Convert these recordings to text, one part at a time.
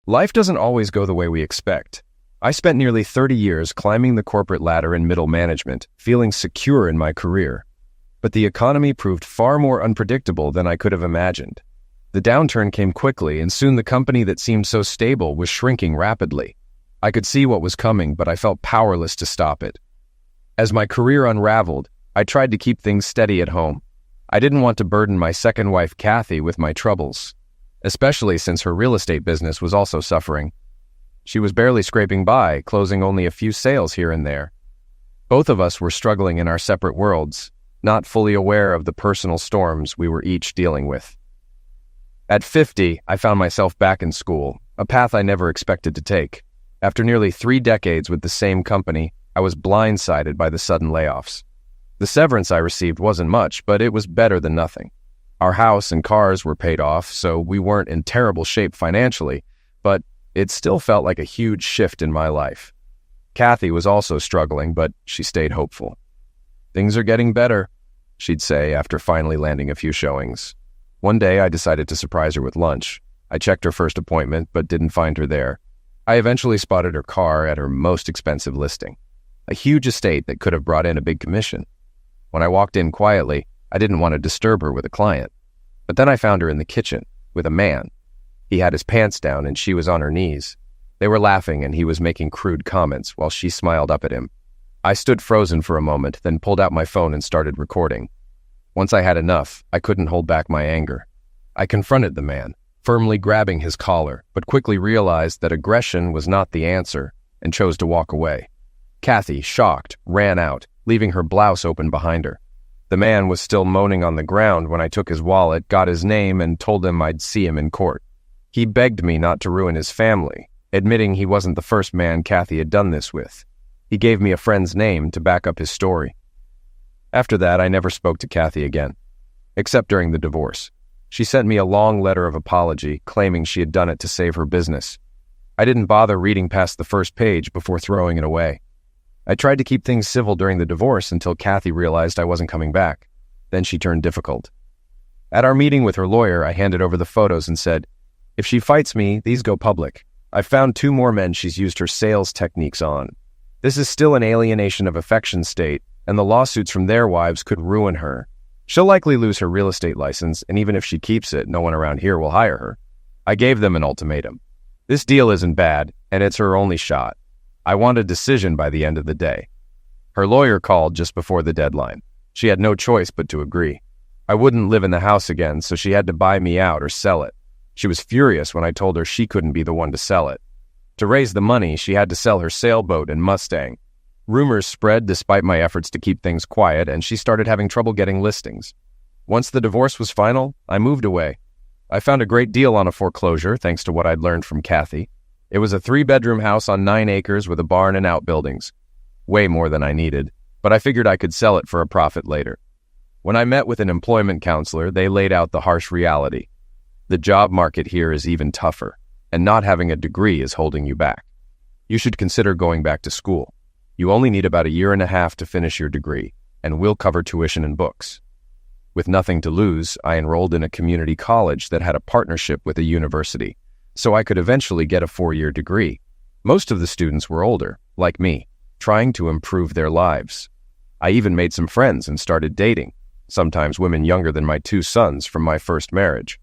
Life doesn't always go the way we expect. I spent nearly 30 years climbing the corporate ladder in middle management, feeling secure in my career. But the economy proved far more unpredictable than I could have imagined. The downturn came quickly, and soon the company that seemed so stable was shrinking rapidly. I could see what was coming, but I felt powerless to stop it. As my career unraveled, I tried to keep things steady at home. I didn't want to burden my second wife, Kathy, with my troubles, especially since her real estate business was also suffering. She was barely scraping by, closing only a few sales here and there. Both of us were struggling in our separate worlds, not fully aware of the personal storms we were each dealing with. At 50, I found myself back in school, a path I never expected to take. After nearly 3 decades with the same company, I was blindsided by the sudden layoffs. The severance I received wasn't much, but it was better than nothing. Our house and cars were paid off, so we weren't in terrible shape financially, but it still felt like a huge shift in my life. Kathy was also struggling, but she stayed hopeful. "Things are getting better," she'd say after finally landing a few showings. One day, I decided to surprise her with lunch. I checked her first appointment, but didn't find her there. I eventually spotted her car at her most expensive listing, a huge estate that could have brought in a big commission. When I walked in quietly, I didn't want to disturb her with a client. But then I found her in the kitchen with a man. He had his pants down and she was on her knees. They were laughing and he was making crude comments while she smiled up at him. I stood frozen for a moment, then pulled out my phone and started recording. Once I had enough, I couldn't hold back my anger. I confronted the man, firmly grabbing his collar, but quickly realized that aggression was not the answer and chose to walk away. Kathy, shocked, ran out, leaving her blouse open behind her. The man was still moaning on the ground when I took his wallet, got his name, and told him I'd see him in court. He begged me not to ruin his family, admitting he wasn't the first man Kathy had done this with. He gave me a friend's name to back up his story. After that, I never spoke to Kathy again, except during the divorce. She sent me a long letter of apology, claiming she had done it to save her business. I didn't bother reading past the first page before throwing it away. I tried to keep things civil during the divorce until Kathy realized I wasn't coming back. Then she turned difficult. At our meeting with her lawyer, I handed over the photos and said, "If she fights me, these go public. I've found 2 more men she's used her sales techniques on. This is still an alienation of affection state, and the lawsuits from their wives could ruin her. She'll likely lose her real estate license, and even if she keeps it, no one around here will hire her." I gave them an ultimatum. This deal isn't bad, and it's her only shot. I want a decision by the end of the day. Her lawyer called just before the deadline. She had no choice but to agree. I wouldn't live in the house again, so she had to buy me out or sell it. She was furious when I told her she couldn't be the one to sell it. To raise the money, she had to sell her sailboat and Mustang. Rumors spread despite my efforts to keep things quiet, and she started having trouble getting listings. Once the divorce was final, I moved away. I found a great deal on a foreclosure, thanks to what I'd learned from Kathy. It was a 3-bedroom house on 9 acres with a barn and outbuildings. Way more than I needed, but I figured I could sell it for a profit later. When I met with an employment counselor, they laid out the harsh reality. The job market here is even tougher, and not having a degree is holding you back. You should consider going back to school. You only need about 1.5 years to finish your degree, and we'll cover tuition and books. With nothing to lose, I enrolled in a community college that had a partnership with a university, so I could eventually get a 4-year degree. Most of the students were older, like me, trying to improve their lives. I even made some friends and started dating, sometimes women younger than my 2 sons from my first marriage.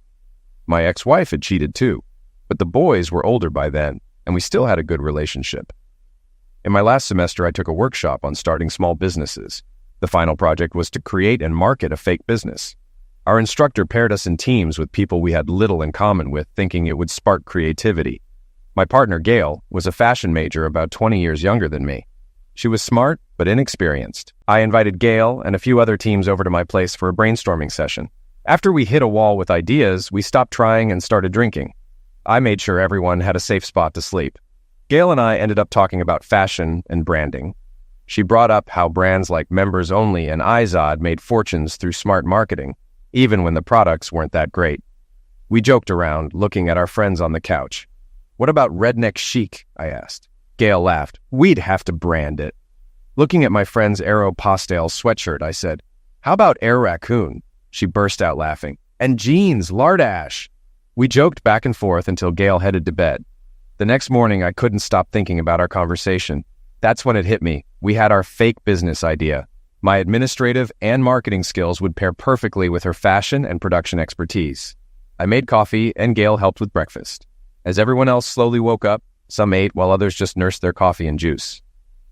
My ex-wife had cheated too, but the boys were older by then, and we still had a good relationship. In my last semester, I took a workshop on starting small businesses. The final project was to create and market a fake business. Our instructor paired us in teams with people we had little in common with, thinking it would spark creativity. My partner, Gail, was a fashion major about 20 years younger than me. She was smart, but inexperienced. I invited Gail and a few other teams over to my place for a brainstorming session. After we hit a wall with ideas, we stopped trying and started drinking. I made sure everyone had a safe spot to sleep. Gail and I ended up talking about fashion and branding. She brought up how brands like Members Only and Izod made fortunes through smart marketing, even when the products weren't that great. We joked around, looking at our friends on the couch. "What about redneck chic?" I asked. Gail laughed. "We'd have to brand it." Looking at my friend's Aeropostale sweatshirt, I said, "How about Air Raccoon?" She burst out laughing. "And jeans, lardash!" We joked back and forth until Gail headed to bed. The next morning, I couldn't stop thinking about our conversation. That's when it hit me. We had our fake business idea. My administrative and marketing skills would pair perfectly with her fashion and production expertise. I made coffee, and Gail helped with breakfast. As everyone else slowly woke up, some ate while others just nursed their coffee and juice.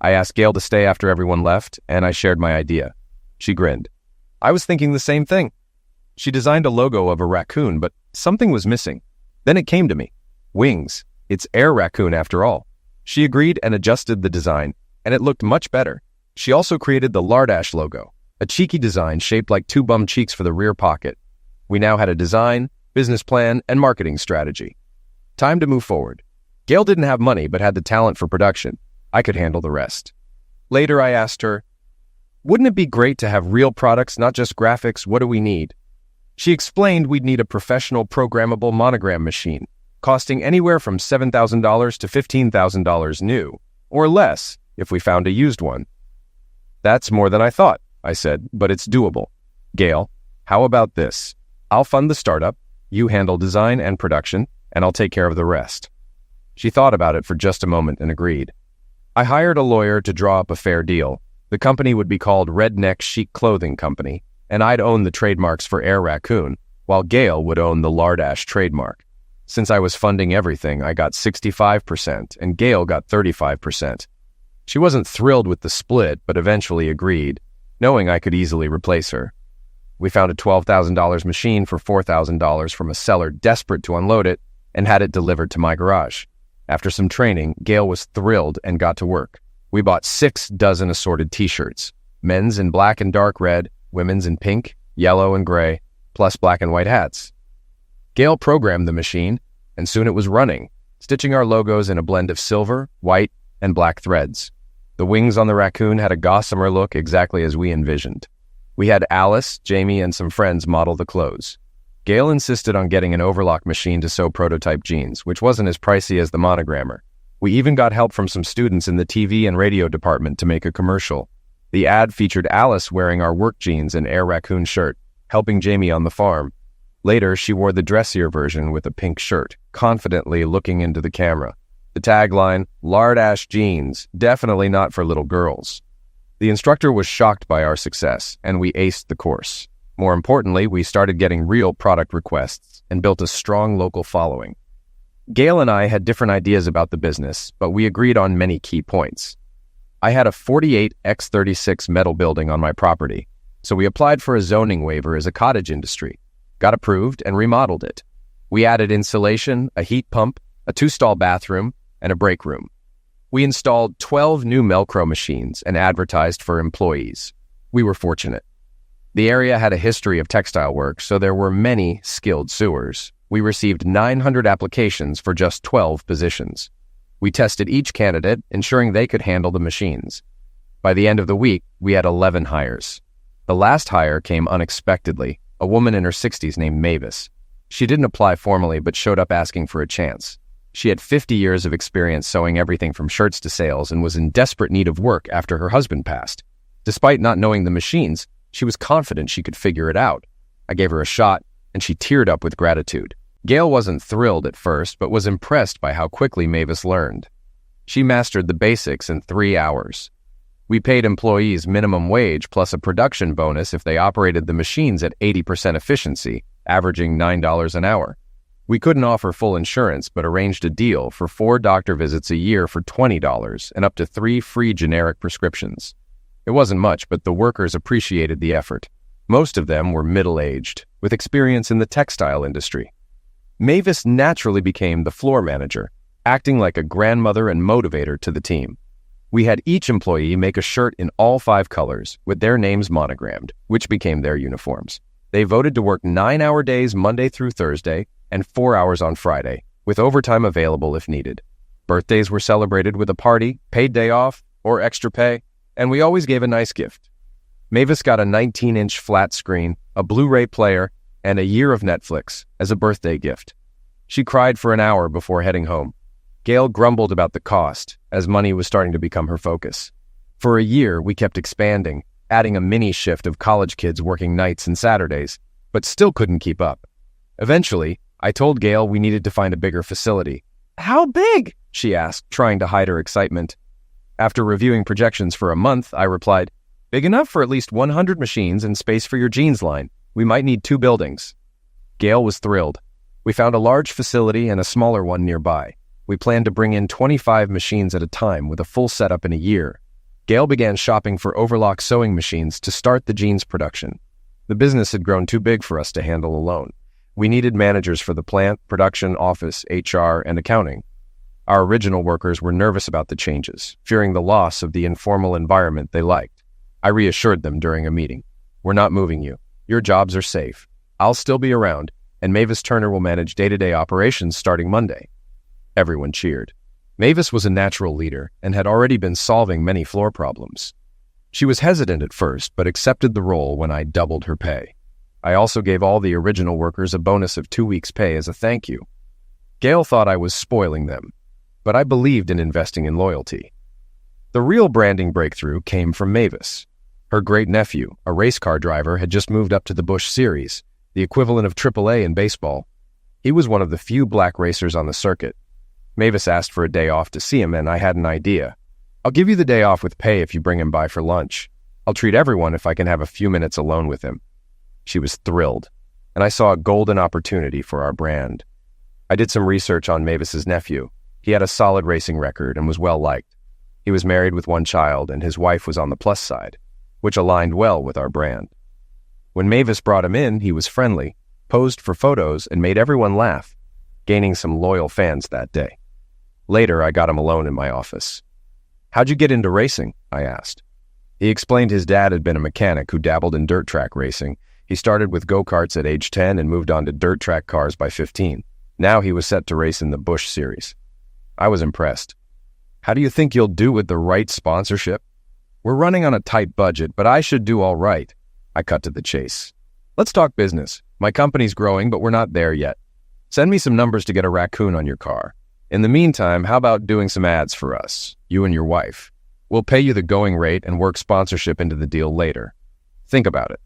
I asked Gail to stay after everyone left, and I shared my idea. She grinned. I was thinking the same thing. She designed a logo of a raccoon, but something was missing. Then it came to me. Wings. It's Air Raccoon after all. She agreed and adjusted the design, and it looked much better. She also created the Lardash logo, a cheeky design shaped like two bum cheeks for the rear pocket. We now had a design, business plan, and marketing strategy. Time to move forward. Gail didn't have money but had the talent for production. I could handle the rest. Later, I asked her, wouldn't it be great to have real products, not just graphics? What do we need? She explained we'd need a professional programmable monogram machine, costing anywhere from $7,000 to $15,000 new, or less if we found a used one. That's more than I thought, I said, but it's doable. Gail, how about this? I'll fund the startup, you handle design and production, and I'll take care of the rest. She thought about it for just a moment and agreed. I hired a lawyer to draw up a fair deal. The company would be called Redneck Chic Clothing Company, and I'd own the trademarks for Air Raccoon, while Gail would own the Lardash trademark. Since I was funding everything, I got 65%, and Gail got 35%. She wasn't thrilled with the split, but eventually agreed, knowing I could easily replace her. We found a $12,000 machine for $4,000 from a seller desperate to unload it, and had it delivered to my garage. After some training, Gail was thrilled and got to work. We bought 6 dozen assorted t-shirts, men's in black and dark red, women's in pink, yellow, and gray, plus black and white hats. Gail programmed the machine, and soon it was running, stitching our logos in a blend of silver, white, and black threads. The wings on the raccoon had a gossamer look exactly as we envisioned. We had Alice, Jamie, and some friends model the clothes. Gail insisted on getting an overlock machine to sew prototype jeans, which wasn't as pricey as the monogrammer. We even got help from some students in the TV and radio department to make a commercial. The ad featured Alice wearing our work jeans and Air Raccoon shirt, helping Jamie on the farm. Later, she wore the dressier version with a pink shirt, confidently looking into the camera. The tagline, Lardash jeans, definitely not for little girls. The instructor was shocked by our success, and we aced the course. More importantly, we started getting real product requests and built a strong local following. Gail and I had different ideas about the business, but we agreed on many key points. I had a 48x36 metal building on my property, so we applied for a zoning waiver as a cottage industry, got approved, and remodeled it. We added insulation, a heat pump, a 2-stall bathroom, and a break room. We installed 12 new Melcro machines and advertised for employees. We were fortunate. The area had a history of textile work, so there were many skilled sewers. We received 900 applications for just 12 positions. We tested each candidate, ensuring they could handle the machines. By the end of the week, we had 11 hires. The last hire came unexpectedly, a woman in her 60s named Mavis. She didn't apply formally, but showed up asking for a chance. She had 50 years of experience sewing everything from shirts to sails and was in desperate need of work after her husband passed. Despite not knowing the machines, she was confident she could figure it out. I gave her a shot, and she teared up with gratitude. Gail wasn't thrilled at first, but was impressed by how quickly Mavis learned. She mastered the basics in 3 hours. We paid employees minimum wage plus a production bonus if they operated the machines at 80% efficiency, averaging $9 an hour. We couldn't offer full insurance, but arranged a deal for 4 doctor visits a year for $20 and up to 3 free generic prescriptions. It wasn't much, but the workers appreciated the effort. Most of them were middle-aged, with experience in the textile industry. Mavis naturally became the floor manager, acting like a grandmother and motivator to the team. We had each employee make a shirt in all 5 colors, with their names monogrammed, which became their uniforms. They voted to work 9-hour days Monday through Thursday and 4 hours on Friday, with overtime available if needed. Birthdays were celebrated with a party, paid day off, or extra pay, and we always gave a nice gift. Mavis got a 19-inch flat screen, a Blu-ray player, and a year of Netflix as a birthday gift. She cried for an hour before heading home. Gail grumbled about the cost, as money was starting to become her focus. For a year, we kept expanding, adding a mini shift of college kids working nights and Saturdays, but still couldn't keep up. Eventually, I told Gail we needed to find a bigger facility. How big? She asked, trying to hide her excitement. After reviewing projections for a month, I replied, big enough for at least 100 machines and space for your jeans line. We might need 2 buildings. Gail was thrilled. We found a large facility and a smaller one nearby. We planned to bring in 25 machines at a time with a full setup in a year. Gail began shopping for overlock sewing machines to start the jeans production. The business had grown too big for us to handle alone. We needed managers for the plant, production, office, HR, and accounting. Our original workers were nervous about the changes, fearing the loss of the informal environment they liked. I reassured them during a meeting. We're not moving you. Your jobs are safe. I'll still be around, and Mavis Turner will manage day-to-day operations starting Monday. Everyone cheered. Mavis was a natural leader and had already been solving many floor problems. She was hesitant at first, but accepted the role when I doubled her pay. I also gave all the original workers a bonus of 2 weeks' pay as a thank you. Gail thought I was spoiling them, but I believed in investing in loyalty. The real branding breakthrough came from Mavis. Her great-nephew, a race car driver, had just moved up to the Busch Series, the equivalent of AAA in baseball. He was one of the few black racers on the circuit. Mavis asked for a day off to see him, and I had an idea. I'll give you the day off with pay if you bring him by for lunch. I'll treat everyone if I can have a few minutes alone with him. She was thrilled, and I saw a golden opportunity for our brand. I did some research on Mavis's nephew. He had a solid racing record and was well-liked. He was married with 1 child, and his wife was on the plus side, which aligned well with our brand. When Mavis brought him in, he was friendly, posed for photos, and made everyone laugh, gaining some loyal fans that day. Later, I got him alone in my office. How'd you get into racing? I asked. He explained his dad had been a mechanic who dabbled in dirt track racing. He started with go-karts at age 10 and moved on to dirt track cars by 15. Now he was set to race in the Busch Series. I was impressed. How do you think you'll do with the right sponsorship? We're running on a tight budget, but I should do all right. I cut to the chase. Let's talk business. My company's growing, but we're not there yet. Send me some numbers to get a raccoon on your car. In the meantime, how about doing some ads for us, you and your wife? We'll pay you the going rate and work sponsorship into the deal later. Think about it.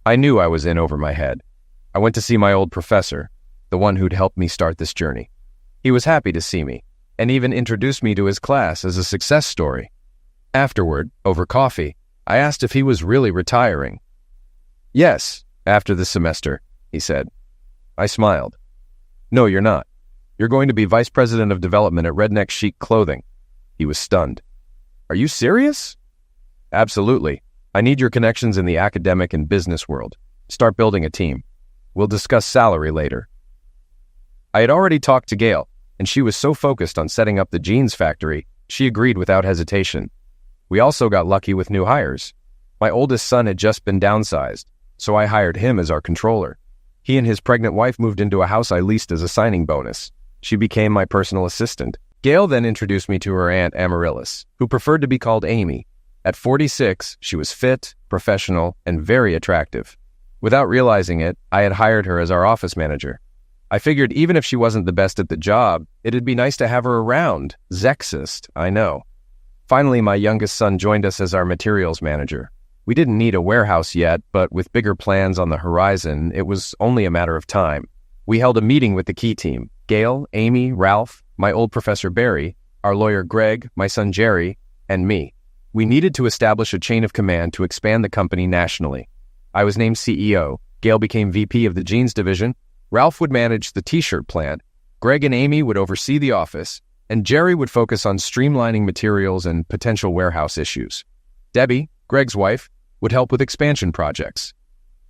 I knew I was in over my head. I went to see my old professor, the one who'd helped me start this journey. He was happy to see me, and even introduced me to his class as a success story. Afterward, over coffee, I asked if he was really retiring. Yes, after the semester, he said. I smiled. No, you're not. You're going to be vice president of development at Redneck Chic Clothing. He was stunned. Are you serious? Absolutely. I need your connections in the academic and business world. Start building a team. We'll discuss salary later. I had already talked to Gail, and she was so focused on setting up the jeans factory, she agreed without hesitation. We also got lucky with new hires. My oldest son had just been downsized, so I hired him as our controller. He and his pregnant wife moved into a house I leased as a signing bonus. She became my personal assistant. Gail then introduced me to her aunt Amaryllis, who preferred to be called Amy. At 46, she was fit, professional, and very attractive. Without realizing it, I had hired her as our office manager. I figured even if she wasn't the best at the job, it'd be nice to have her around. Sexist, I know. Finally, my youngest son joined us as our materials manager. We didn't need a warehouse yet, but with bigger plans on the horizon, it was only a matter of time. We held a meeting with the key team: Gail, Amy, Ralph, my old professor Barry, our lawyer Greg, my son Jerry, and me. We needed to establish a chain of command to expand the company nationally. I was named CEO. Gail became VP of the jeans division. Ralph would manage the t-shirt plant. Greg and Amy would oversee the office, and Jerry would focus on streamlining materials and potential warehouse issues. Debbie, Greg's wife, would help with expansion projects.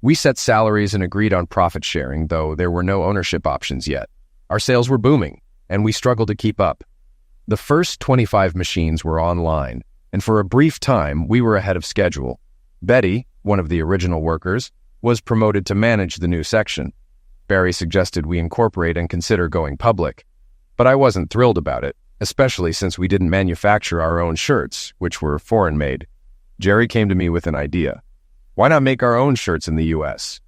We set salaries and agreed on profit sharing, though there were no ownership options yet. Our sales were booming, and we struggled to keep up. The first 25 machines were online, and for a brief time, we were ahead of schedule. Betty, one of the original workers, was promoted to manage the new section. Barry suggested we incorporate and consider going public, but I wasn't thrilled about it, especially since we didn't manufacture our own shirts, which were foreign-made. Jerry came to me with an idea. Why not make our own shirts in the U.S.?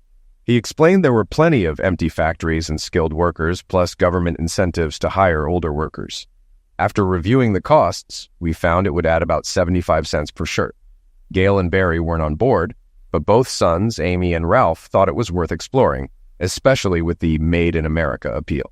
He explained there were plenty of empty factories and skilled workers, plus government incentives to hire older workers. After reviewing the costs, we found it would add about 75 cents per shirt. Gail and Barry weren't on board, but both sons, Amy and Ralph, thought it was worth exploring, especially with the Made in America appeal.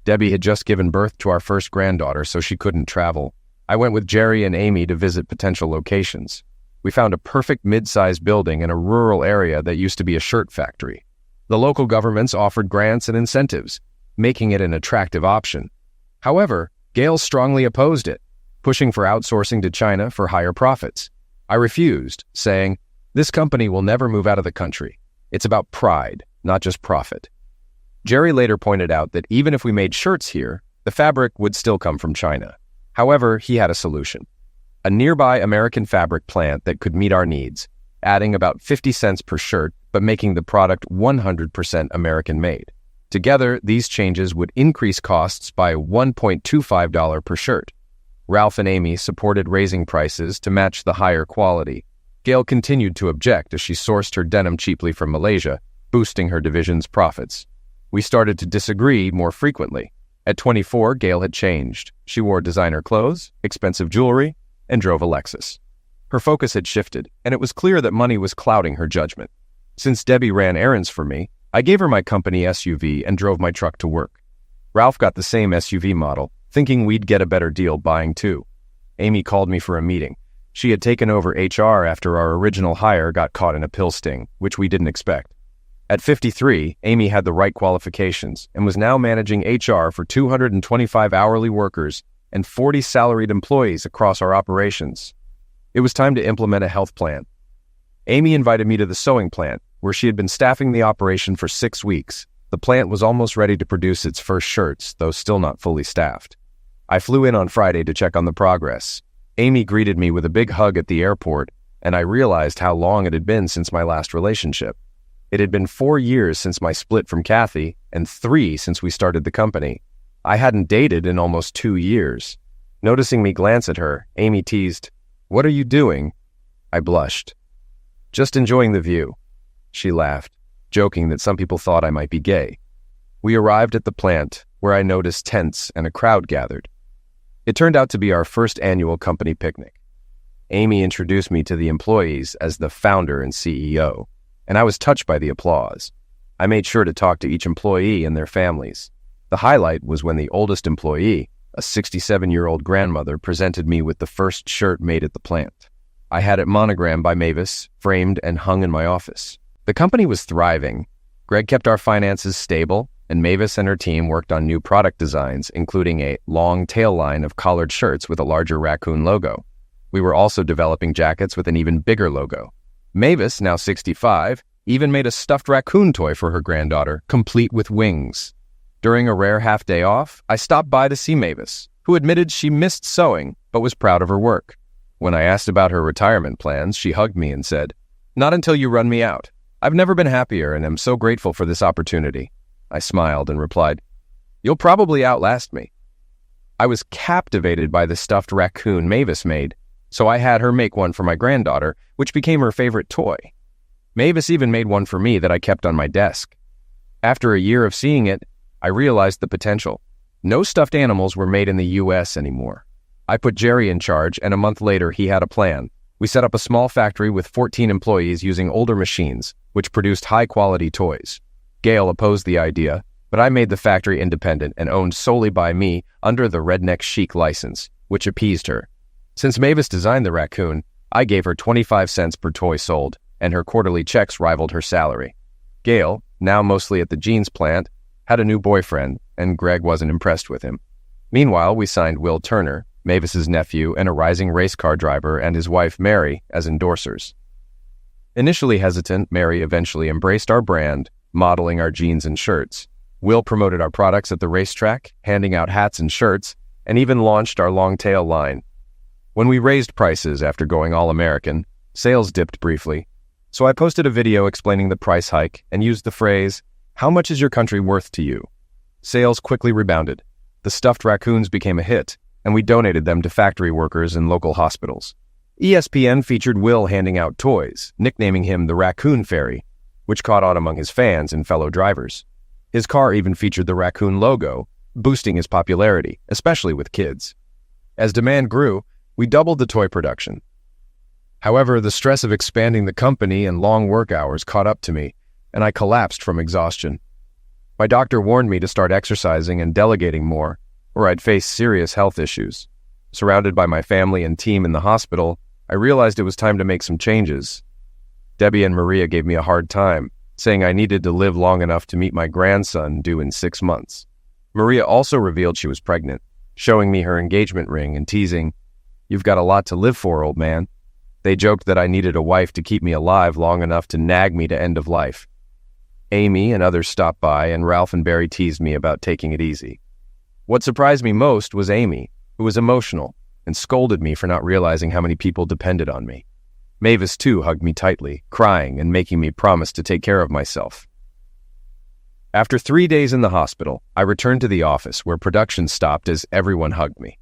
Debbie had just given birth to our first granddaughter, so she couldn't travel. I went with Jerry and Amy to visit potential locations. We found a perfect mid-sized building in a rural area that used to be a shirt factory. The local governments offered grants and incentives, making it an attractive option. However, Gail strongly opposed it, pushing for outsourcing to China for higher profits. I refused, saying, "This company will never move out of the country. It's about pride, not just profit." Jerry later pointed out that even if we made shirts here, the fabric would still come from China. However, he had a solution. A nearby American fabric plant that could meet our needs, adding about 50 cents per shirt, but making the product 100% American-made. Together, these changes would increase costs by $1.25 per shirt. Ralph and Amy supported raising prices to match the higher quality. Gail continued to object as she sourced her denim cheaply from Malaysia, boosting her division's profits. We started to disagree more frequently. At 24, Gail had changed. She wore designer clothes, expensive jewelry, and drove a Lexus. Her focus had shifted, and it was clear that money was clouding her judgment. Since Debbie ran errands for me, I gave her my company SUV and drove my truck to work. Ralph got the same SUV model, thinking we'd get a better deal buying two. Amy called me for a meeting. She had taken over HR after our original hire got caught in a pill sting, which we didn't expect. At 53, Amy had the right qualifications and was now managing HR for 225 hourly workers and 40 salaried employees across our operations. It was time to implement a health plan. Amy invited me to the sewing plant, where she had been staffing the operation for 6 weeks. The plant was almost ready to produce its first shirts, though still not fully staffed. I flew in on Friday to check on the progress. Amy greeted me with a big hug at the airport, and I realized how long it had been since my last relationship. It had been 4 years since my split from Kathy, and 3 since we started the company. I hadn't dated in almost 2 years. Noticing me glance at her, Amy teased, "What are you doing?" I blushed. "Just enjoying the view." She laughed, joking that some people thought I might be gay. We arrived at the plant, where I noticed tents and a crowd gathered. It turned out to be our first annual company picnic. Amy introduced me to the employees as the founder and CEO, and I was touched by the applause. I made sure to talk to each employee and their families. The highlight was when the oldest employee, a 67-year-old grandmother, presented me with the first shirt made at the plant. I had it monogrammed by Mavis, framed and hung in my office. The company was thriving. Greg kept our finances stable, and Mavis and her team worked on new product designs, including a long tail line of collared shirts with a larger raccoon logo. We were also developing jackets with an even bigger logo. Mavis, now 65, even made a stuffed raccoon toy for her granddaughter, complete with wings. During a rare half-day off, I stopped by to see Mavis, who admitted she missed sewing but was proud of her work. When I asked about her retirement plans, she hugged me and said, "Not until you run me out. I've never been happier and am so grateful for this opportunity." I smiled and replied, "You'll probably outlast me." I was captivated by the stuffed raccoon Mavis made, so I had her make one for my granddaughter, which became her favorite toy. Mavis even made one for me that I kept on my desk. After a year of seeing it, I realized the potential. No stuffed animals were made in the US anymore. I put Jerry in charge, and a month later he had a plan. We set up a small factory with 14 employees using older machines, which produced high-quality toys. Gail opposed the idea, but I made the factory independent and owned solely by me under the Redneck Chic license, which appeased her. Since Mavis designed the raccoon, I gave her 25 cents per toy sold, and her quarterly checks rivaled her salary. Gail, now mostly at the jeans plant, had a new boyfriend, and Greg wasn't impressed with him. Meanwhile, we signed Will Turner, Mavis's nephew and a rising race car driver, and his wife Mary as endorsers. Initially hesitant, Mary eventually embraced our brand, modeling our jeans and shirts. Will promoted our products at the racetrack, handing out hats and shirts, and even launched our long tail line. When we raised prices after going all-American, sales dipped briefly, so I posted a video explaining the price hike and used the phrase, "How much is your country worth to you?" Sales quickly rebounded. The stuffed raccoons became a hit, and we donated them to factory workers and local hospitals. ESPN featured Will handing out toys, nicknaming him the Raccoon Fairy, which caught on among his fans and fellow drivers. His car even featured the raccoon logo, boosting his popularity, especially with kids. As demand grew, we doubled the toy production. However, the stress of expanding the company and long work hours caught up to me, and I collapsed from exhaustion. My doctor warned me to start exercising and delegating more, or I'd face serious health issues. Surrounded by my family and team in the hospital, I realized it was time to make some changes. Debbie and Maria gave me a hard time, saying I needed to live long enough to meet my grandson due in 6 months. Maria also revealed she was pregnant, showing me her engagement ring and teasing, "You've got a lot to live for, old man." They joked that I needed a wife to keep me alive long enough to nag me to end of life. Amy and others stopped by, and Ralph and Barry teased me about taking it easy. What surprised me most was Amy, who was emotional and scolded me for not realizing how many people depended on me. Mavis, too, hugged me tightly, crying and making me promise to take care of myself. After 3 days in the hospital, I returned to the office where production stopped as everyone hugged me.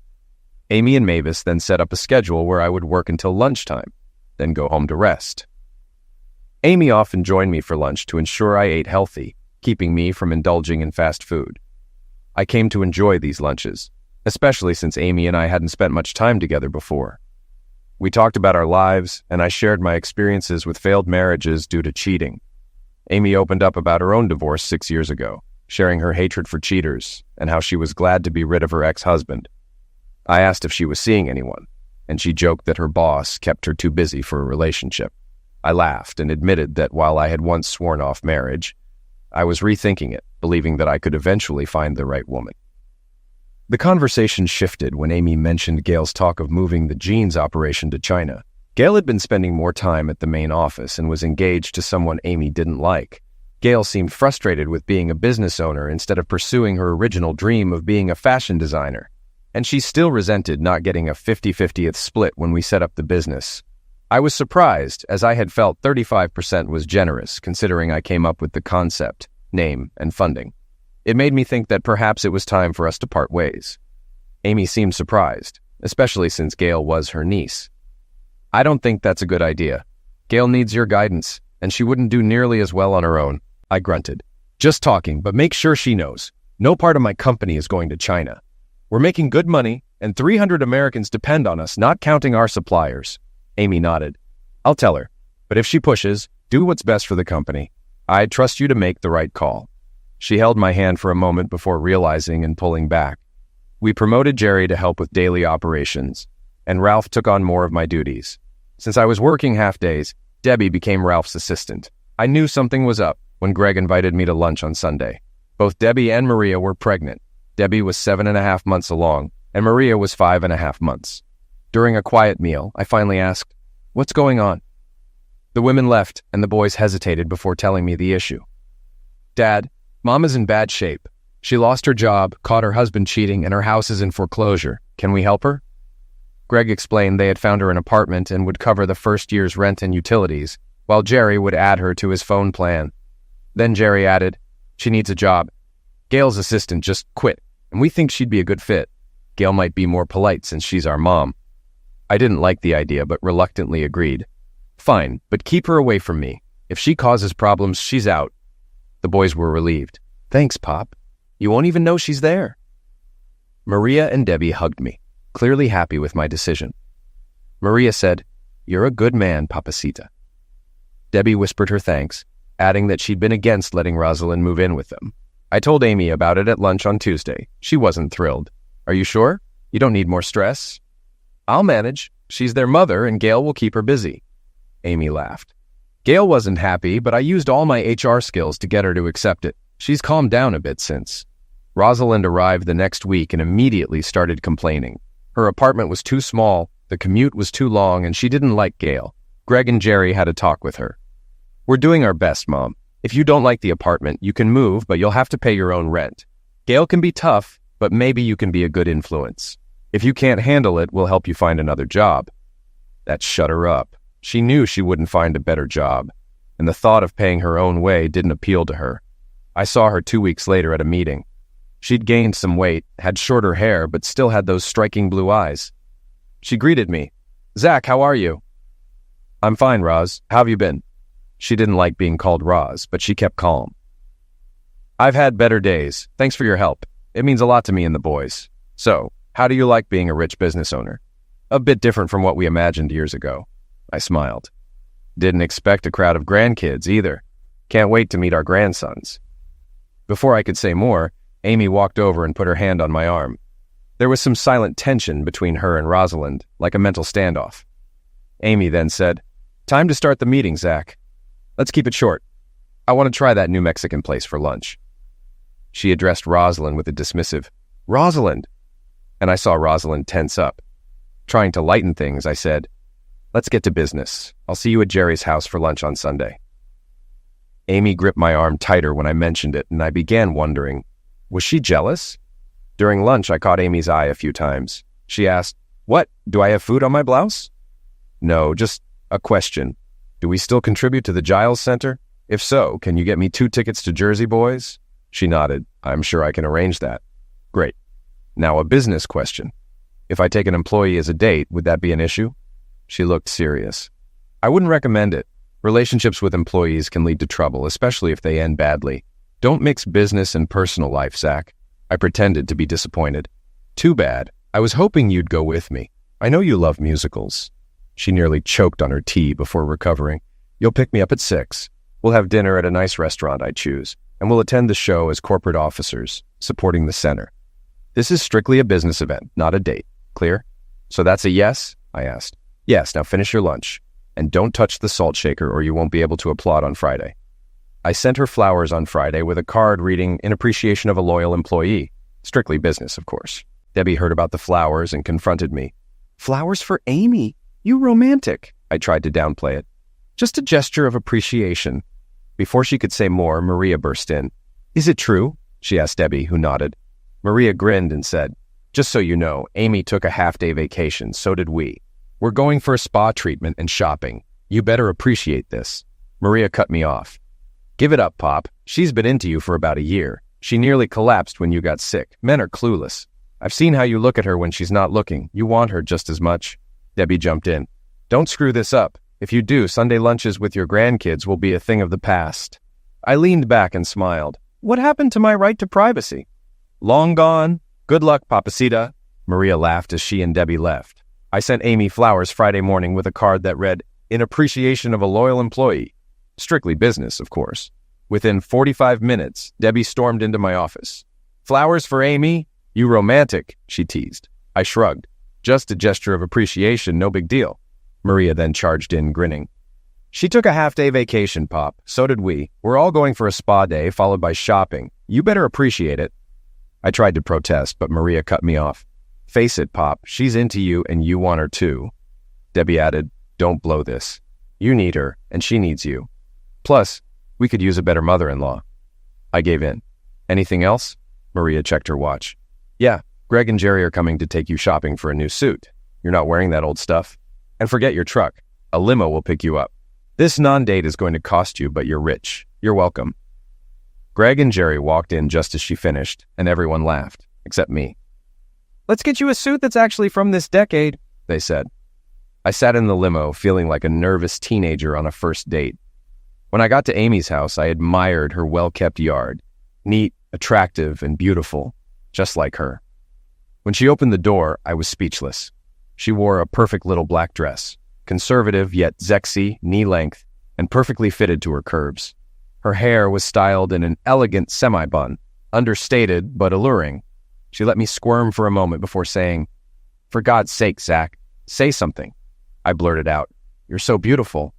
Amy and Mavis then set up a schedule where I would work until lunchtime, then go home to rest. Amy often joined me for lunch to ensure I ate healthy, keeping me from indulging in fast food. I came to enjoy these lunches, especially since Amy and I hadn't spent much time together before. We talked about our lives, and I shared my experiences with failed marriages due to cheating. Amy opened up about her own divorce 6 years ago, sharing her hatred for cheaters and how she was glad to be rid of her ex-husband. I asked if she was seeing anyone, and she joked that her boss kept her too busy for a relationship. I laughed and admitted that while I had once sworn off marriage, I was rethinking it, believing that I could eventually find the right woman. The conversation shifted when Amy mentioned Gail's talk of moving the jeans operation to China. Gail had been spending more time at the main office and was engaged to someone Amy didn't like. Gail seemed frustrated with being a business owner instead of pursuing her original dream of being a fashion designer. And she still resented not getting a 50-50th split when we set up the business. I was surprised, as I had felt 35% was generous, considering I came up with the concept, name, and funding. It made me think that perhaps it was time for us to part ways. Amy seemed surprised, especially since Gail was her niece. "I don't think that's a good idea. Gail needs your guidance, and she wouldn't do nearly as well on her own," I grunted. "Just talking, but make sure she knows. No part of my company is going to China. We're making good money, and 300 Americans depend on us, not counting our suppliers." Amy nodded. "I'll tell her, but if she pushes, do what's best for the company. I trust you to make the right call." She held my hand for a moment before realizing and pulling back. We promoted Jerry to help with daily operations, and Ralph took on more of my duties. Since I was working half days, Debbie became Ralph's assistant. I knew something was up when Greg invited me to lunch on Sunday. Both Debbie and Maria were pregnant. Debbie was 7.5 months along, and Maria was 5.5 months. During a quiet meal, I finally asked, "What's going on?" The women left, and the boys hesitated before telling me the issue. "Dad, Mom is in bad shape. She lost her job, caught her husband cheating, and her house is in foreclosure. Can we help her?" Greg explained they had found her an apartment and would cover the first year's rent and utilities, while Jerry would add her to his phone plan. Then Jerry added, "She needs a job. Gail's assistant just quit, and we think she'd be a good fit. Gail might be more polite since she's our mom." I didn't like the idea, but reluctantly agreed. "Fine, but keep her away from me. If she causes problems, she's out." The boys were relieved. "Thanks, Pop. You won't even know she's there." Maria and Debbie hugged me, clearly happy with my decision. Maria said, "You're a good man, Papacita." Debbie whispered her thanks, adding that she'd been against letting Rosalind move in with them. I told Amy about it at lunch on Tuesday. She wasn't thrilled. "Are you sure? You don't need more stress?" "I'll manage. She's their mother, and Gail will keep her busy." Amy laughed. Gail wasn't happy, but I used all my HR skills to get her to accept it. She's calmed down a bit since. Rosalind arrived the next week and immediately started complaining. Her apartment was too small, the commute was too long, and she didn't like Gail. Greg and Jerry had a talk with her. "We're doing our best, Mom. If you don't like the apartment, you can move, but you'll have to pay your own rent. Gail can be tough, but maybe you can be a good influence. If you can't handle it, we'll help you find another job." That shut her up. She knew she wouldn't find a better job, and the thought of paying her own way didn't appeal to her. I saw her 2 weeks later at a meeting. She'd gained some weight, had shorter hair, but still had those striking blue eyes. She greeted me. "Zach, how are you?" "I'm fine, Roz. How have you been?" She didn't like being called Roz, but she kept calm. "I've had better days. Thanks for your help. It means a lot to me and the boys. So, how do you like being a rich business owner?" "A bit different from what we imagined years ago." I smiled. "Didn't expect a crowd of grandkids either. Can't wait to meet our grandsons." Before I could say more, Amy walked over and put her hand on my arm. There was some silent tension between her and Rosalind, like a mental standoff. Amy then said, "Time to start the meeting, Zach. Let's keep it short. I want to try that new Mexican place for lunch." She addressed Rosalind with a dismissive, "Rosalind!" And I saw Rosalind tense up. Trying to lighten things, I said, "Let's get to business. I'll see you at Jerry's house for lunch on Sunday." Amy gripped my arm tighter when I mentioned it, and I began wondering, was she jealous? During lunch, I caught Amy's eye a few times. She asked, "What, do I have food on my blouse?" "No, just a question. Do we still contribute to the Giles Center? If so, can you get me 2 tickets to Jersey Boys?" She nodded. "I'm sure I can arrange that." "Great. Now a business question. If I take an employee as a date, would that be an issue?" She looked serious. "I wouldn't recommend it. Relationships with employees can lead to trouble, especially if they end badly. Don't mix business and personal life, Zach." I pretended to be disappointed. "Too bad. I was hoping you'd go with me. I know you love musicals." She nearly choked on her tea before recovering. "You'll pick me up at 6. We'll have dinner at a nice restaurant I choose, and we'll attend the show as corporate officers, supporting the center. This is strictly a business event, not a date. Clear?" "So that's a yes?" I asked. "Yes, now finish your lunch. And don't touch the salt shaker or you won't be able to applaud on Friday." I sent her flowers on Friday with a card reading, "In appreciation of a loyal employee." Strictly business, of course. Debbie heard about the flowers and confronted me. "Flowers for Amy? You romantic." I tried to downplay it. "Just a gesture of appreciation." Before she could say more, Maria burst in. "Is it true?" she asked Debbie, who nodded. Maria grinned and said, "Just so you know, Amy took a half-day vacation, so did we. We're going for a spa treatment and shopping. You better appreciate this." Maria cut me off. "Give it up, Pop. She's been into you for about a year. She nearly collapsed when you got sick. Men are clueless. I've seen how you look at her when she's not looking. You want her just as much." Debbie jumped in. "Don't screw this up. If you do, Sunday lunches with your grandkids will be a thing of the past." I leaned back and smiled. "What happened to my right to privacy?" "Long gone. Good luck, Papacita." Maria laughed as she and Debbie left. I sent Amy flowers Friday morning with a card that read, "In appreciation of a loyal employee." Strictly business, of course. Within 45 minutes, Debbie stormed into my office. "Flowers for Amy? You romantic," she teased. I shrugged. "Just a gesture of appreciation, no big deal." Maria then charged in, grinning. "She took a half-day vacation, Pop. So did we. We're all going for a spa day, followed by shopping. You better appreciate it." I tried to protest, but Maria cut me off. "Face it, Pop. She's into you, and you want her too." Debbie added, "Don't blow this. You need her, and she needs you. Plus, we could use a better mother-in-law." I gave in. "Anything else?" Maria checked her watch. "Yeah, Greg and Jerry are coming to take you shopping for a new suit. You're not wearing that old stuff. And forget your truck. A limo will pick you up. This non-date is going to cost you, but you're rich. You're welcome." Greg and Jerry walked in just as she finished, and everyone laughed, except me. "Let's get you a suit that's actually from this decade," they said. I sat in the limo, feeling like a nervous teenager on a first date. When I got to Amy's house, I admired her well-kept yard. Neat, attractive, and beautiful, just like her. When she opened the door, I was speechless. She wore a perfect little black dress, conservative yet sexy, knee-length, and perfectly fitted to her curves. Her hair was styled in an elegant semi-bun, understated but alluring. She let me squirm for a moment before saying, "For God's sake, Zach, say something." I blurted out, "You're so beautiful."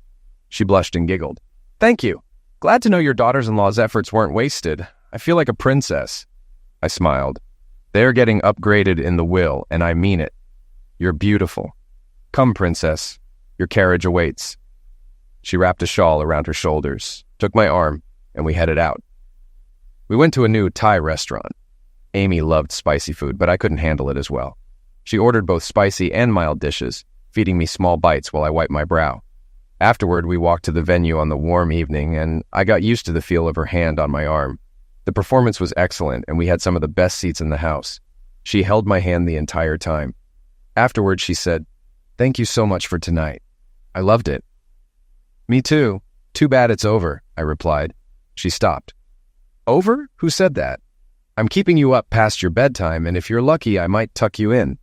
She blushed and giggled. "Thank you. Glad to know your daughters-in-law's efforts weren't wasted. I feel like a princess." I smiled. "They're getting upgraded in the will, and I mean it. You're beautiful. Come, princess. Your carriage awaits." She wrapped a shawl around her shoulders, took my arm, and we headed out. We went to a new Thai restaurant. Amy loved spicy food, but I couldn't handle it as well. She ordered both spicy and mild dishes, feeding me small bites while I wiped my brow. Afterward, we walked to the venue on the warm evening, and I got used to the feel of her hand on my arm. The performance was excellent, and we had some of the best seats in the house. She held my hand the entire time. Afterward, she said, "Thank you so much for tonight. I loved it." "Me too. Too bad it's over," I replied. She stopped. "Over? Who said that? I'm keeping you up past your bedtime, and if you're lucky, I might tuck you in."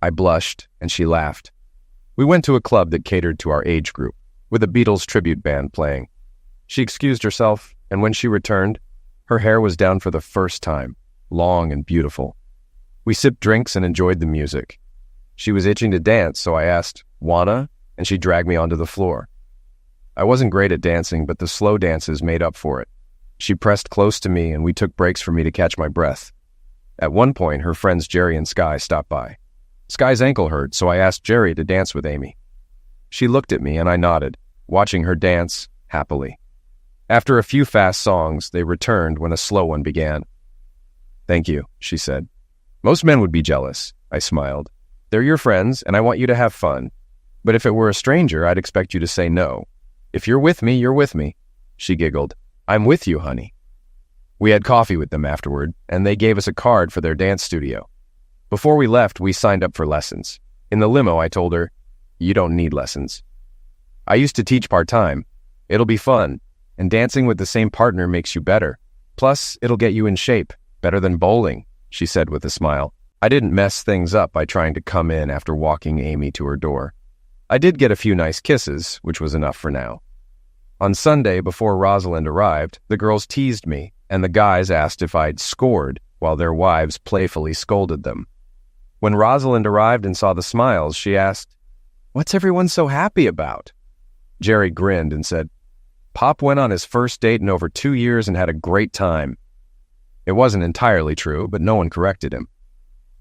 I blushed, and she laughed. We went to a club that catered to our age group, with a Beatles tribute band playing. She excused herself, and when she returned, Her hair was down for the first time, long and beautiful. We sipped drinks and enjoyed the music. She was itching to dance, so I asked, "Wanna?" and she dragged me onto the floor. I wasn't great at dancing, but the slow dances made up for it. She pressed close to me and we took breaks for me to catch my breath. At one point, her friends Jerry and Sky stopped by. Sky's ankle hurt, so I asked Jerry to dance with Amy. She looked at me and I nodded, watching her dance happily. After a few fast songs, they returned when a slow one began. "Thank you," she said. "Most men would be jealous," I smiled. "They're your friends and I want you to have fun. But if it were a stranger, I'd expect you to say no. If you're with me, you're with me." She giggled. "I'm with you, honey." We had coffee with them afterward, and they gave us a card for their dance studio. Before we left, we signed up for lessons. In the limo, I told her, "You don't need lessons. I used to teach part-time. It'll be fun, and dancing with the same partner makes you better. Plus, it'll get you in shape, better than bowling," she said with a smile. I didn't mess things up by trying to come in after walking Amy to her door. I did get a few nice kisses, which was enough for now. On Sunday, before Rosalind arrived, the girls teased me, and the guys asked if I'd scored, while their wives playfully scolded them. When Rosalind arrived and saw the smiles, she asked, "What's everyone so happy about?" Jerry grinned and said, "Pop went on his first date in over 2 years and had a great time." It wasn't entirely true, but no one corrected him.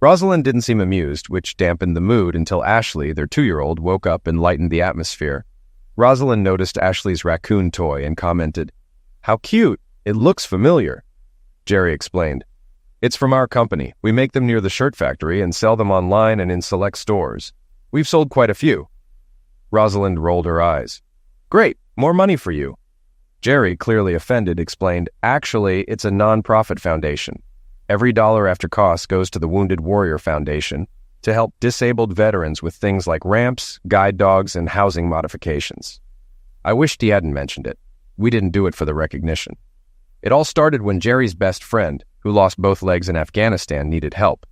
Rosalind didn't seem amused, which dampened the mood until Ashley, their 2-year-old, woke up and lightened the atmosphere. Rosalind noticed Ashley's raccoon toy and commented, "How cute! It looks familiar." Jerry explained, "It's from our company. We make them near the shirt factory and sell them online and in select stores. We've sold quite a few." Rosalind rolled her eyes. "Great, more money for you." Jerry, clearly offended, explained, "Actually, it's a non-profit foundation. Every dollar after costs goes to the Wounded Warrior Foundation to help disabled veterans with things like ramps, guide dogs, and housing modifications." I wished he hadn't mentioned it. We didn't do it for the recognition. It all started when Jerry's best friend, who lost both legs in Afghanistan, needed help.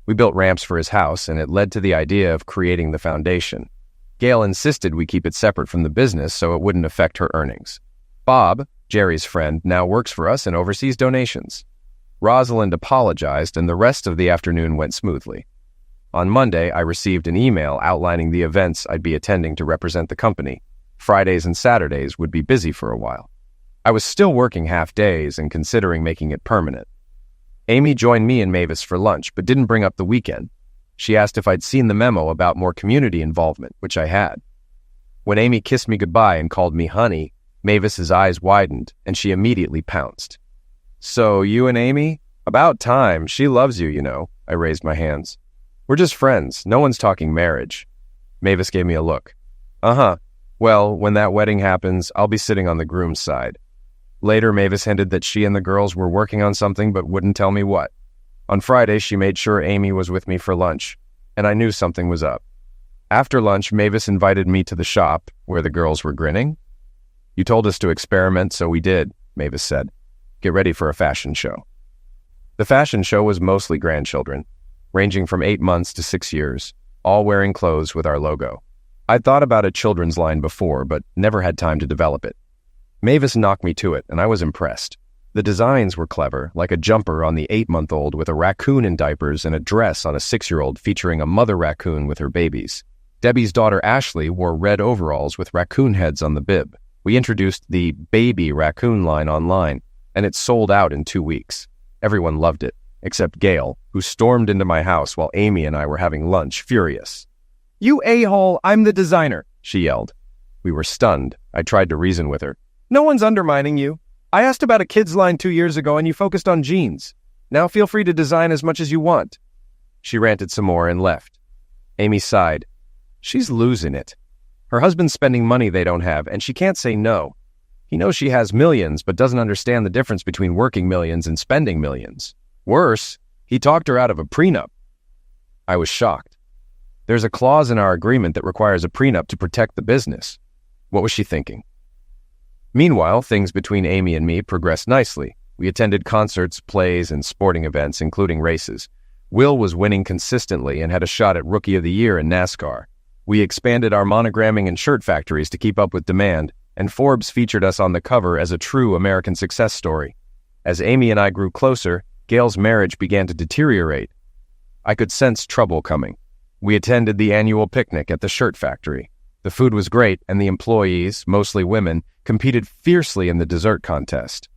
We built ramps for his house, and it led to the idea of creating the foundation. Gail insisted we keep it separate from the business so it wouldn't affect her earnings. Bob, Jerry's friend, now works for us and oversees donations. Rosalind apologized, and the rest of the afternoon went smoothly. On Monday, I received an email outlining the events I'd be attending to represent the company. Fridays and Saturdays would be busy for a while. I was still working half days and considering making it permanent. Amy joined me and Mavis for lunch, but didn't bring up the weekend. She asked if I'd seen the memo about more community involvement, which I had. When Amy kissed me goodbye and called me honey, Mavis's eyes widened, and she immediately pounced. "So, you and Amy? About time. She loves you, you know." I raised my hands. "We're just friends. No one's talking marriage." Mavis gave me a look. "Uh-huh. Well, when that wedding happens, I'll be sitting on the groom's side." Later, Mavis hinted that she and the girls were working on something but wouldn't tell me what. On Friday, she made sure Amy was with me for lunch, and I knew something was up. After lunch, Mavis invited me to the shop, where the girls were grinning. "You told us to experiment, so we did," Mavis said. "Get ready for a fashion show." The fashion show was mostly grandchildren, ranging from 8 months to 6 years, all wearing clothes with our logo. I'd thought about a children's line before, but never had time to develop it. Mavis knocked me to it, and I was impressed. The designs were clever, like a jumper on the 8-month-old with a raccoon in diapers and a dress on a 6-year-old featuring a mother raccoon with her babies. Debbie's daughter Ashley wore red overalls with raccoon heads on the bib. We introduced the baby raccoon line online, and it sold out in 2 weeks. Everyone loved it, except Gail, who stormed into my house while Amy and I were having lunch, furious. "You a-hole, I'm the designer," she yelled. We were stunned. I tried to reason with her. "No one's undermining you. I asked about a kids' line 2 years ago and you focused on jeans. Now feel free to design as much as you want." She ranted some more and left. Amy sighed. She's losing it. Her husband's spending money they don't have, and she can't say no. He knows she has millions, but doesn't understand the difference between working millions and spending millions. Worse, he talked her out of a prenup. I was shocked. There's a clause in our agreement that requires a prenup to protect the business. What was she thinking? Meanwhile, things between Amy and me progressed nicely. We attended concerts, plays, and sporting events, including races. Will was winning consistently and had a shot at Rookie of the Year in NASCAR. We expanded our monogramming and shirt factories to keep up with demand, and Forbes featured us on the cover as a true American success story. As Amy and I grew closer, Gail's marriage began to deteriorate. I could sense trouble coming. We attended the annual picnic at the shirt factory. The food was great, and the employees, mostly women, competed fiercely in the dessert contest.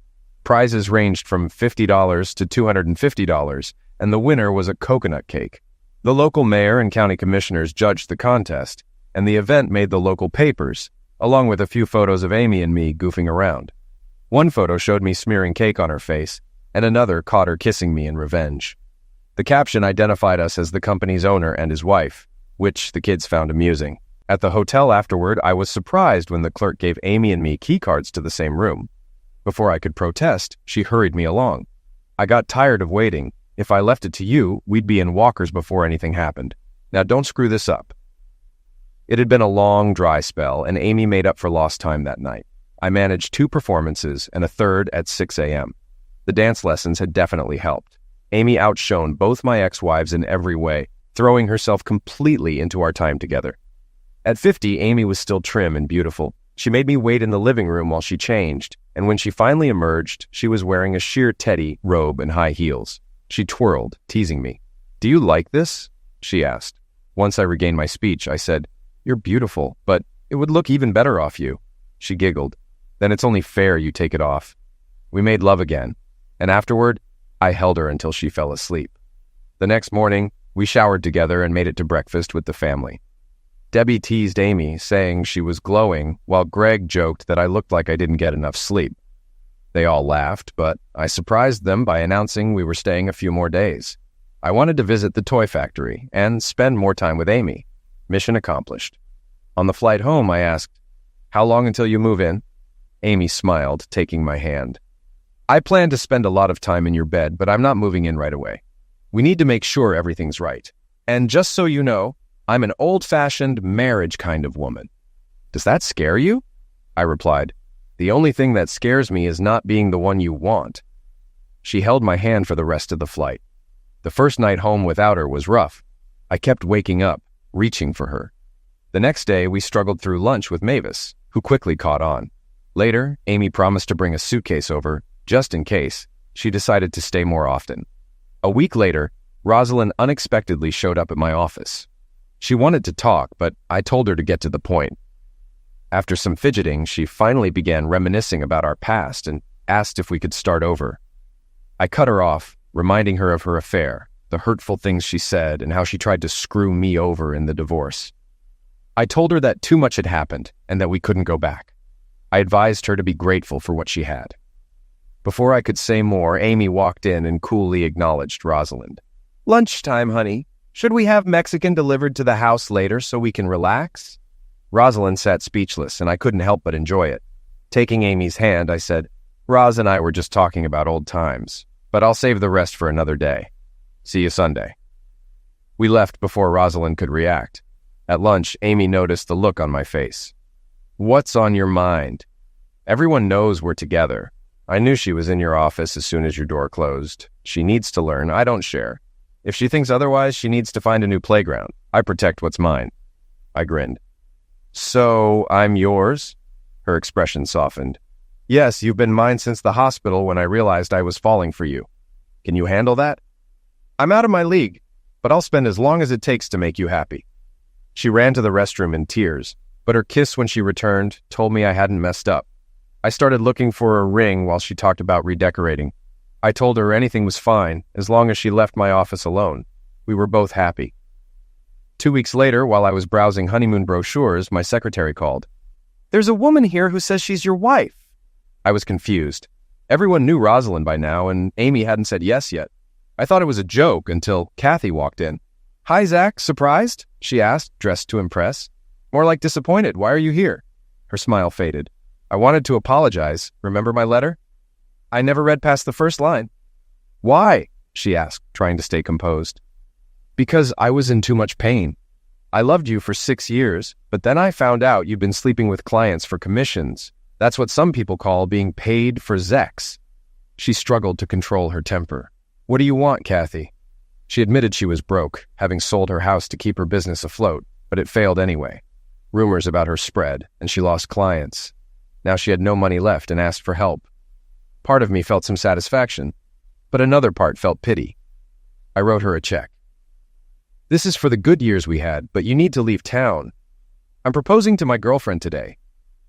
Prizes ranged from $50 to $250, and the winner was a coconut cake. The local mayor and county commissioners judged the contest, and the event made the local papers, along with a few photos of Amy and me goofing around. One photo showed me smearing cake on her face, and another caught her kissing me in revenge. The caption identified us as the company's owner and his wife, which the kids found amusing. At the hotel afterward, I was surprised when the clerk gave Amy and me key cards to the same room. Before I could protest, she hurried me along. I got tired of waiting. If I left it to you, we'd be in walkers before anything happened. Now don't screw this up. It had been a long, dry spell, and Amy made up for lost time that night. I managed 2 performances and a third at 6 a.m. The dance lessons had definitely helped. Amy outshone both my ex-wives in every way, throwing herself completely into our time together. At 50, Amy was still trim and beautiful. She made me wait in the living room while she changed, and when she finally emerged, she was wearing a sheer teddy robe and high heels. She twirled, teasing me. "Do you like this?" she asked. Once I regained my speech, I said, "You're beautiful, but it would look even better off you." She giggled. "Then it's only fair you take it off." We made love again, and afterward, I held her until she fell asleep. The next morning, we showered together and made it to breakfast with the family. Debbie teased Amy, saying she was glowing, while Greg joked that I looked like I didn't get enough sleep. They all laughed, but I surprised them by announcing we were staying a few more days. I wanted to visit the toy factory and spend more time with Amy. Mission accomplished. On the flight home, I asked, "How long until you move in?" Amy smiled, taking my hand. "I plan to spend a lot of time in your bed, but I'm not moving in right away. We need to make sure everything's right. And just so you know, I'm an old-fashioned marriage kind of woman." "Does that scare you?" I replied. "The only thing that scares me is not being the one you want." She held my hand for the rest of the flight. The first night home without her was rough. I kept waking up, reaching for her. The next day, we struggled through lunch with Mavis, who quickly caught on. Later, Amy promised to bring a suitcase over, just in case. She decided to stay more often. A week later, Rosalind unexpectedly showed up at my office. She wanted to talk, but I told her to get to the point. After some fidgeting, she finally began reminiscing about our past and asked if we could start over. I cut her off, reminding her of her affair, the hurtful things she said, and how she tried to screw me over in the divorce. I told her that too much had happened and that we couldn't go back. I advised her to be grateful for what she had. Before I could say more, Amy walked in and coolly acknowledged Rosalind. "Lunchtime, honey. Should we have Mexican delivered to the house later so we can relax?" Rosalind sat speechless, and I couldn't help but enjoy it. Taking Amy's hand, I said, "Roz and I were just talking about old times, but I'll save the rest for another day. See you Sunday." We left before Rosalind could react. At lunch, Amy noticed the look on my face. "What's on your mind? Everyone knows we're together. I knew she was in your office as soon as your door closed. She needs to learn I don't share. If she thinks otherwise, she needs to find a new playground. I protect what's mine." I grinned. "So, I'm yours?" Her expression softened. "Yes, you've been mine since the hospital when I realized I was falling for you. Can you handle that?" "I'm out of my league, but I'll spend as long as it takes to make you happy." She ran to the restroom in tears, but her kiss when she returned told me I hadn't messed up. I started looking for a ring while she talked about redecorating. I told her anything was fine as long as she left my office alone. We were both happy. 2 weeks later, while I was browsing honeymoon brochures, my secretary called. "There's a woman here who says she's your wife." I was confused. Everyone knew Rosalind by now, and Amy hadn't said yes yet. I thought it was a joke until Kathy walked in. "Hi, Zach. Surprised?" she asked, dressed to impress. "More like disappointed. Why are you here?" Her smile faded. "I wanted to apologize. Remember my letter?" "I never read past the first line." "Why?" she asked, trying to stay composed. "Because I was in too much pain. I loved you for 6 years, but then I found out you'd been sleeping with clients for commissions. That's what some people call being paid for Zex." She struggled to control her temper. "What do you want, Kathy?" She admitted she was broke, having sold her house to keep her business afloat, but it failed anyway. Rumors about her spread, and she lost clients. Now she had no money left and asked for help. Part of me felt some satisfaction, but another part felt pity. I wrote her a check. This is for the good years we had, but you need to leave town. I'm proposing to my girlfriend today,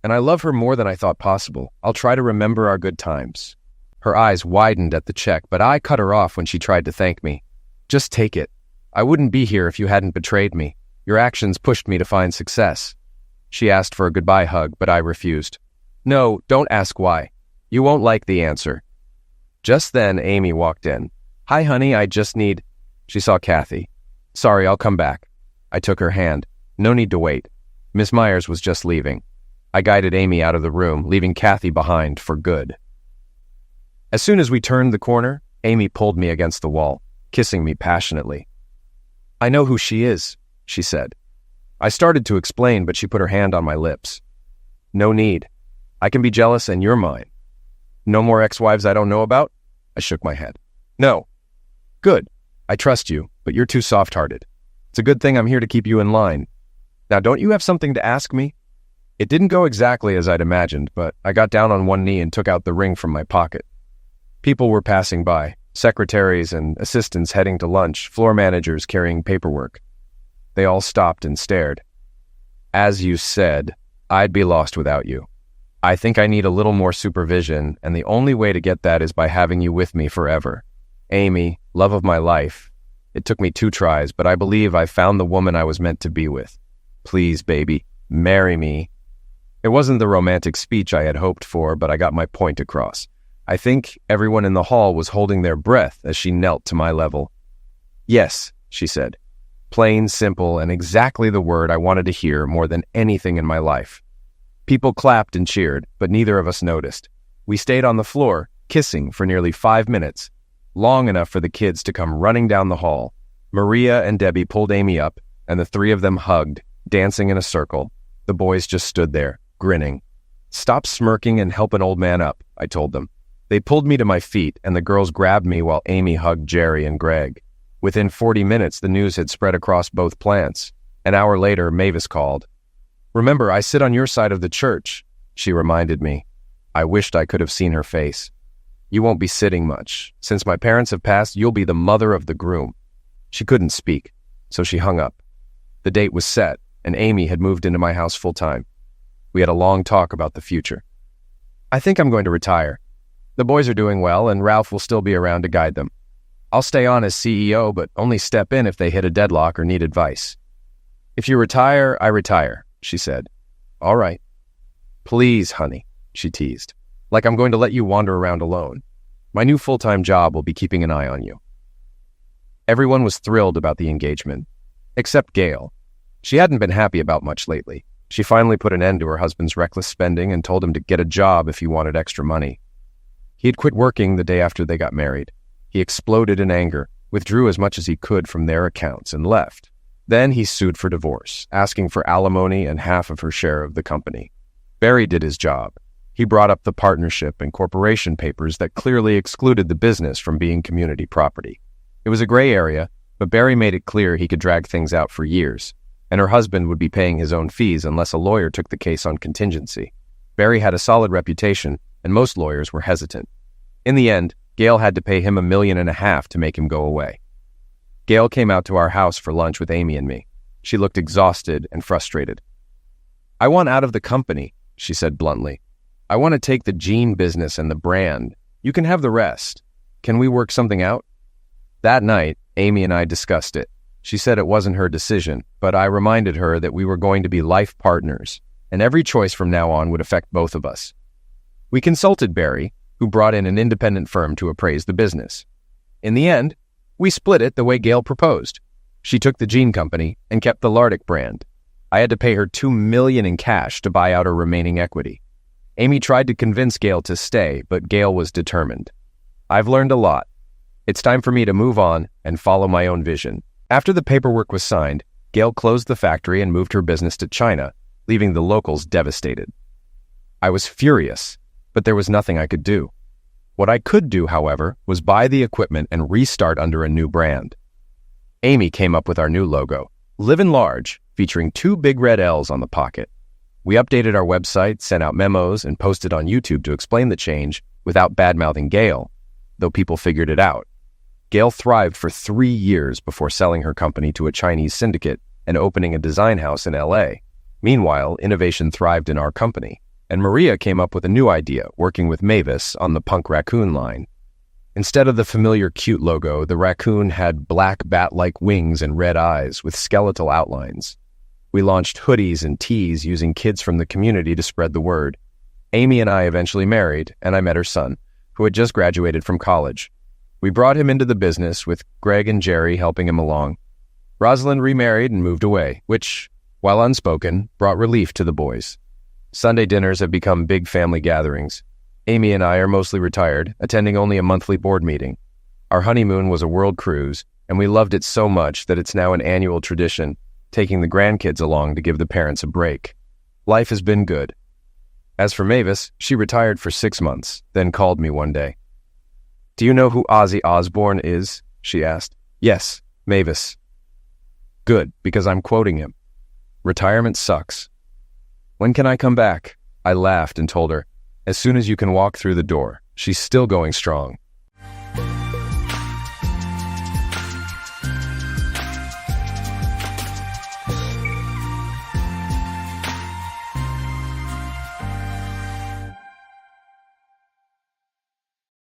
and I love her more than I thought possible. I'll try to remember our good times. Her eyes widened at the check, but I cut her off when she tried to thank me. Just take it. I wouldn't be here if you hadn't betrayed me. Your actions pushed me to find success. She asked for a goodbye hug, but I refused. No, don't ask why. You won't like the answer. Just then, Amy walked in. Hi, honey, I just need... She saw Kathy. Sorry, I'll come back. I took her hand. No need to wait. Miss Myers was just leaving. I guided Amy out of the room, leaving Kathy behind for good. As soon as we turned the corner, Amy pulled me against the wall, kissing me passionately. I know who she is, she said. I started to explain, but she put her hand on my lips. No need. I can be jealous and you're mine. No more ex-wives I don't know about? I shook my head. No. Good. I trust you, but you're too soft-hearted. It's a good thing I'm here to keep you in line. Now, don't you have something to ask me? It didn't go exactly as I'd imagined, but I got down on one knee and took out the ring from my pocket. People were passing by, secretaries and assistants heading to lunch, floor managers carrying paperwork. They all stopped and stared. As you said, I'd be lost without you. I think I need a little more supervision, and the only way to get that is by having you with me forever. Amy, love of my life. It took me 2 tries, but I believe I found the woman I was meant to be with. Please, baby, marry me. It wasn't the romantic speech I had hoped for, but I got my point across. I think everyone in the hall was holding their breath as she knelt to my level. Yes, she said. Plain, simple, and exactly the word I wanted to hear more than anything in my life. People clapped and cheered, but neither of us noticed. We stayed on the floor, kissing for nearly 5 minutes, long enough for the kids to come running down the hall. Maria and Debbie pulled Amy up, and the 3 of them hugged, dancing in a circle. The boys just stood there, grinning. Stop smirking and help an old man up, I told them. They pulled me to my feet, and the girls grabbed me while Amy hugged Jerry and Greg. Within 40 minutes, the news had spread across both plants. An hour later, Mavis called. Remember, I sit on your side of the church, she reminded me. I wished I could have seen her face. You won't be sitting much. Since my parents have passed, you'll be the mother of the groom. She couldn't speak, so she hung up. The date was set, and Amy had moved into my house full-time. We had a long talk about the future. I think I'm going to retire. The boys are doing well, and Ralph will still be around to guide them. I'll stay on as CEO, but only step in if they hit a deadlock or need advice. If you retire, I retire, she said. All right. Please, honey, she teased. Like I'm going to let you wander around alone. My new full-time job will be keeping an eye on you. Everyone was thrilled about the engagement, except Gail. She hadn't been happy about much lately. She finally put an end to her husband's reckless spending and told him to get a job if he wanted extra money. He had quit working the day after they got married. He exploded in anger, withdrew as much as he could from their accounts, and left. Then he sued for divorce, asking for alimony and half of her share of the company. Barry did his job. He brought up the partnership and corporation papers that clearly excluded the business from being community property. It was a gray area, but Barry made it clear he could drag things out for years, and her husband would be paying his own fees unless a lawyer took the case on contingency. Barry had a solid reputation, and most lawyers were hesitant. In the end, Gail had to pay him $1.5 million to make him go away. Gail came out to our house for lunch with Amy and me. She looked exhausted and frustrated. I want out of the company, she said bluntly. I want to take the jean business and the brand. You can have the rest. Can we work something out? That night, Amy and I discussed it. She said it wasn't her decision, but I reminded her that we were going to be life partners, and every choice from now on would affect both of us. We consulted Barry, who brought in an independent firm to appraise the business. In the end, we split it the way Gail proposed. She took the jean company and kept the Lardic brand. I had to pay her $2 million in cash to buy out her remaining equity. Amy tried to convince Gail to stay, but Gail was determined. I've learned a lot. It's time for me to move on and follow my own vision. After the paperwork was signed, Gail closed the factory and moved her business to China, leaving the locals devastated. I was furious, but there was nothing I could do. What I could do, however, was buy the equipment and restart under a new brand. Amy came up with our new logo, Livin' Large, featuring 2 big red L's on the pocket. We updated our website, sent out memos, and posted on YouTube to explain the change without bad-mouthing Gail, though people figured it out. Gail thrived for 3 years before selling her company to a Chinese syndicate and opening a design house in LA. Meanwhile, innovation thrived in our company, and Maria came up with a new idea, working with Mavis on the Punk Raccoon line. Instead of the familiar cute logo, the raccoon had black bat-like wings and red eyes with skeletal outlines. We launched hoodies and tees using kids from the community to spread the word. Amy and I eventually married, and I met her son, who had just graduated from college. We brought him into the business, with Greg and Jerry helping him along. Rosalind remarried and moved away, which, while unspoken, brought relief to the boys. Sunday dinners have become big family gatherings. Amy and I are mostly retired, attending only a monthly board meeting. Our honeymoon was a world cruise, and we loved it so much that it's now an annual tradition, taking the grandkids along to give the parents a break. Life has been good. As for Mavis, she retired for 6 months, then called me one day. "Do you know who Ozzy Osbourne is?" she asked. "Yes, Mavis." Good, because I'm quoting him. Retirement sucks. "When can I come back?" I laughed and told her, "As soon as you can walk through the door." She's still going strong.